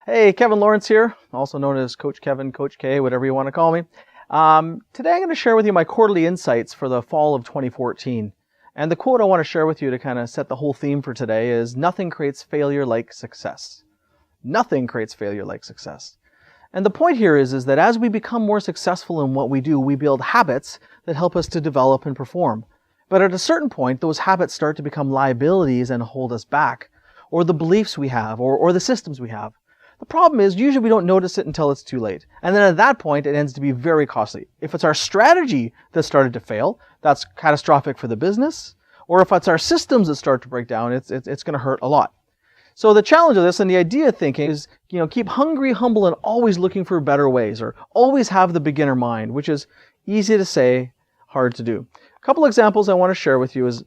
Hey, Kevin Lawrence here, also known as Coach Kevin, Coach K, whatever you want to call me. Today I'm going to share with you my quarterly insights for the fall of 2014. And the quote I want to share with you to kind of set the whole theme for today is, nothing creates failure like success. Nothing creates failure like success. And the point here is that as we become more successful in what we do, we build habits that help us to develop and perform. But at a certain point, those habits start to become liabilities and hold us back, or the beliefs we have, or the systems we have. The problem is, usually we don't notice it until it's too late. And then at that point, it ends to be very costly. If it's our strategy that started to fail, that's catastrophic for the business. Or if it's our systems that start to break down, it's going to hurt a lot. So the challenge of this and the idea of thinking is, keep hungry, humble, and always looking for better ways, or always have the beginner mind, which is easy to say, hard to do. A couple examples I want to share with you is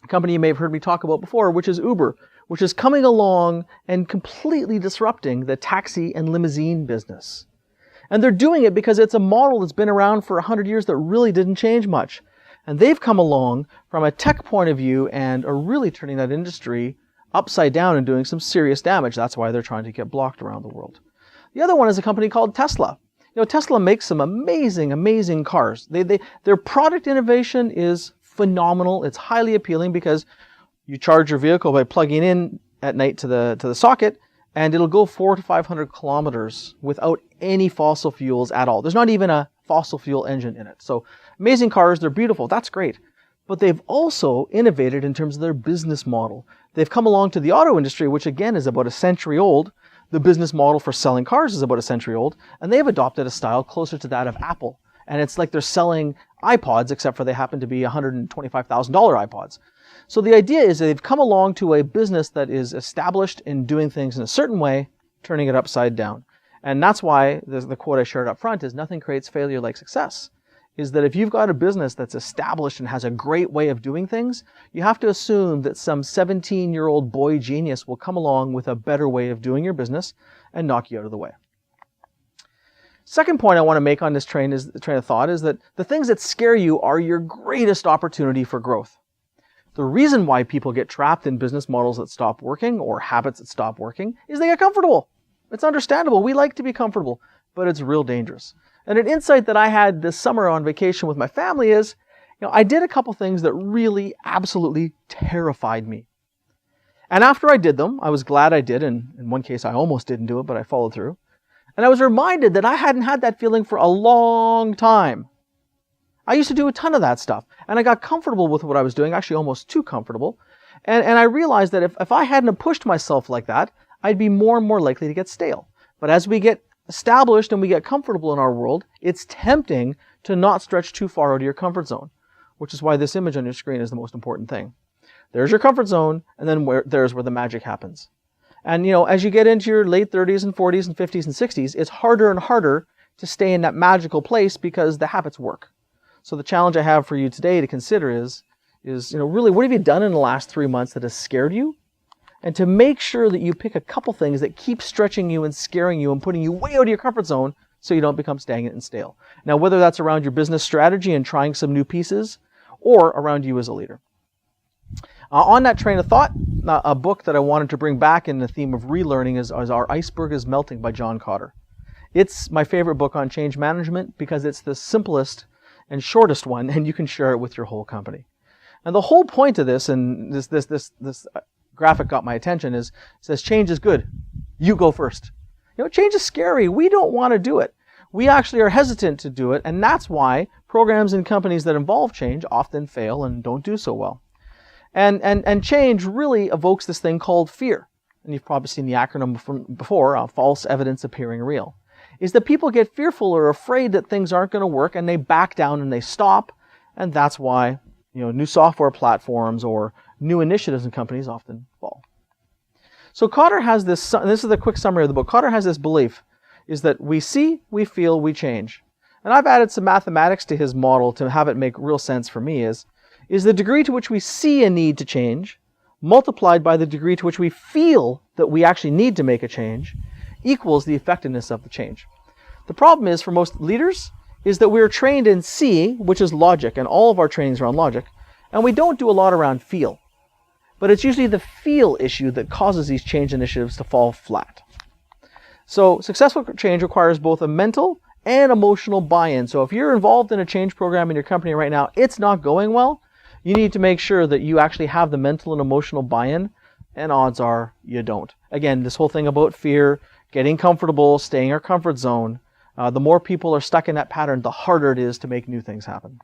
a company you may have heard me talk about before, which is Uber, which is coming along and completely disrupting the taxi and limousine business. And they're doing it because it's a model that's been around for 100 years that really didn't change much. And they've come along from a tech point of view and are really turning that industry upside down and doing some serious damage. That's why they're trying to get blocked around the world. The other one is a company called Tesla. Tesla makes some amazing cars. Their product innovation is phenomenal. It's highly appealing because you charge your vehicle by plugging in at night to the socket, and it'll go 400 to 500 kilometers without any fossil fuels at all. There's not even a fossil fuel engine in it. So amazing cars, they're beautiful, that's great. But they've also innovated in terms of their business model. They've come along to the auto industry, which again is about a century old. The business model for selling cars is about a century old, and they've adopted a style closer to that of Apple. And it's like they're selling iPods, except for they happen to be $125,000 iPods. So the idea is that they've come along to a business that is established in doing things in a certain way, turning it upside down. And that's why the quote I shared up front is, nothing creates failure like success. Is that if you've got a business that's established and has a great way of doing things, you have to assume that some 17-year-old boy genius will come along with a better way of doing your business and knock you out of the way. Second point I want to make on this train of thought is that the things that scare you are your greatest opportunity for growth. The reason why people get trapped in business models that stop working or habits that stop working is they get comfortable. It's understandable. We like to be comfortable, but it's real dangerous. And an insight that I had this summer on vacation with my family is, I did a couple things that really absolutely terrified me. And after I did them, I was glad I did. And in one case, I almost didn't do it, but I followed through. And I was reminded that I hadn't had that feeling for a long time. I used to do a ton of that stuff, and I got comfortable with what I was doing, actually almost too comfortable. And I realized that if I hadn't pushed myself like that, I'd be more and more likely to get stale. But as we get established and we get comfortable in our world, it's tempting to not stretch too far out of your comfort zone, which is why this image on your screen is the most important thing. There's your comfort zone, and then there's where the magic happens. And as you get into your late 30s and 40s and 50s and 60s, it's harder and harder to stay in that magical place because the habits work. So the challenge I have for you today to consider is really, what have you done in the last 3 months that has scared you? And to make sure that you pick a couple things that keep stretching you and scaring you and putting you way out of your comfort zone so you don't become stagnant and stale. Now, whether that's around your business strategy and trying some new pieces, or around you as a leader. On that train of thought, a book that I wanted to bring back in the theme of relearning is Our Iceberg is Melting by John Kotter. It's my favorite book on change management because it's the simplest and shortest one, and you can share it with your whole company. And the whole point of this, and this graphic got my attention, is it says change is good. You go first. Change is scary. We don't want to do it. We actually are hesitant to do it, and that's why programs and companies that involve change often fail and don't do so well. And change really evokes this thing called fear. And you've probably seen the acronym before, false evidence appearing real. Is that people get fearful or afraid that things aren't going to work, and they back down and they stop. And that's why new software platforms or new initiatives in companies often fall. So Kotter has this, and this is the quick summary of the book. Kotter has this belief, is that we see, we feel, we change. And I've added some mathematics to his model to have it make real sense for me, is the degree to which we see a need to change multiplied by the degree to which we feel that we actually need to make a change equals the effectiveness of the change. The problem is, for most leaders, is that we're trained in C, which is logic, and all of our trainings are on logic, and we don't do a lot around feel. But it's usually the feel issue that causes these change initiatives to fall flat. So successful change requires both a mental and emotional buy-in. So if you're involved in a change program in your company right now, it's not going well, you need to make sure that you actually have the mental and emotional buy-in, and odds are you don't. Again, this whole thing about fear, getting comfortable, staying in our comfort zone, the more people are stuck in that pattern, the harder it is to make new things happen.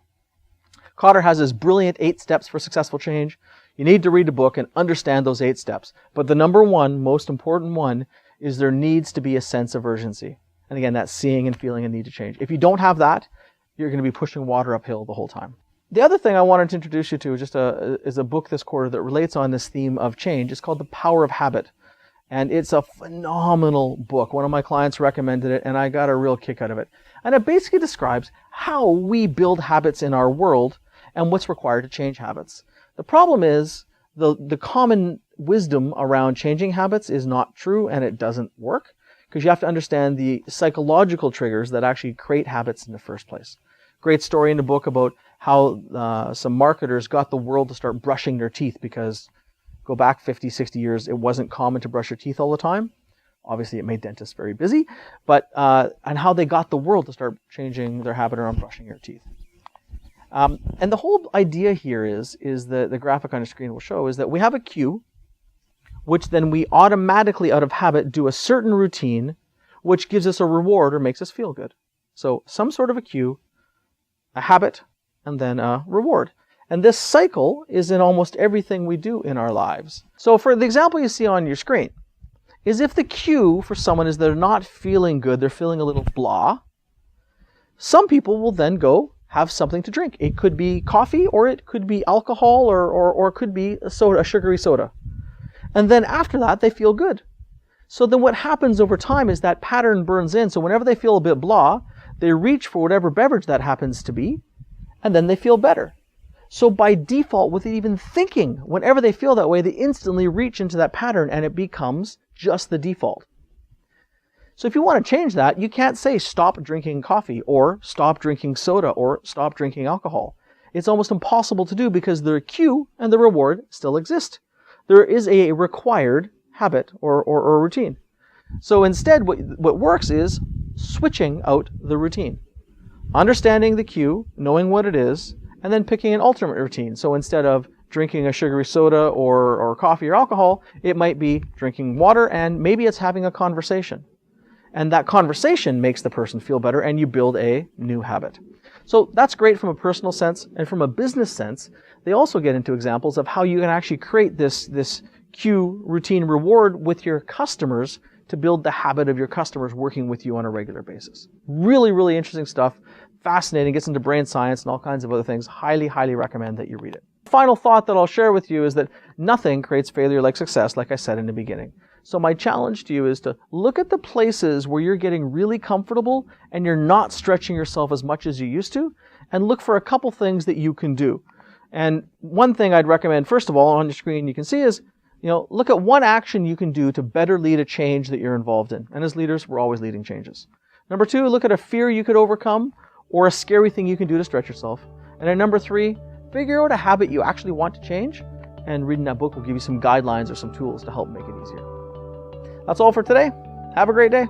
Cotter has his brilliant 8 steps for successful change. You need to read the book and understand those 8 steps. But the number one, most important one, is there needs to be a sense of urgency. And again, that's seeing and feeling a need to change. If you don't have that, you're going to be pushing water uphill the whole time. The other thing I wanted to introduce you to is a book this quarter that relates on this theme of change. It's called The Power of Habit. And it's a phenomenal book. One of my clients recommended it, and I got a real kick out of it. And it basically describes how we build habits in our world and what's required to change habits. The problem is the common wisdom around changing habits is not true, and it doesn't work, because you have to understand the psychological triggers that actually create habits in the first place. Great story in the book about how some marketers got the world to start brushing their teeth, because go back 50, 60 years, it wasn't common to brush your teeth all the time. Obviously, it made dentists very busy, but and how they got the world to start changing their habit around brushing your teeth. And the whole idea here is the graphic on the screen will show, is that we have a cue, which then we automatically, out of habit, do a certain routine, which gives us a reward or makes us feel good. So some sort of a cue, a habit, and then a reward. And this cycle is in almost everything we do in our lives. So for the example you see on your screen, is if the cue for someone is they're not feeling good, they're feeling a little blah, some people will then go have something to drink. It could be coffee, or it could be alcohol, or it could be a soda, a sugary soda. And then after that, they feel good. So then what happens over time is that pattern burns in. So whenever they feel a bit blah, they reach for whatever beverage that happens to be, and then they feel better. So by default, without even thinking, whenever they feel that way, they instantly reach into that pattern, and it becomes just the default. So if you want to change that, you can't say stop drinking coffee, or stop drinking soda, or stop drinking alcohol. It's almost impossible to do, because the cue and the reward still exist. There is a required habit or routine. So instead, what works is switching out the routine. Understanding the cue, knowing what it is, and then picking an alternate routine. So instead of drinking a sugary soda or coffee or alcohol, it might be drinking water, and maybe it's having a conversation. And that conversation makes the person feel better, and you build a new habit. So that's great from a personal sense, and from a business sense, they also get into examples of how you can actually create this cue, routine, reward with your customers to build the habit of your customers working with you on a regular basis. Really, really interesting stuff. Fascinating, gets into brain science and all kinds of other things. Highly, highly recommend that you read it. Final thought that I'll share with you is that nothing creates failure like success, like I said in the beginning. So my challenge to you is to look at the places where you're getting really comfortable and you're not stretching yourself as much as you used to, and look for a couple things that you can do. And one thing I'd recommend, first of all, on your screen you can see is, look at one action you can do to better lead a change that you're involved in. And as leaders, we're always leading changes. Number 2, look at a fear you could overcome, or a scary thing you can do to stretch yourself. And then number 3, figure out a habit you actually want to change, and reading that book will give you some guidelines or some tools to help make it easier. That's all for today. Have a great day.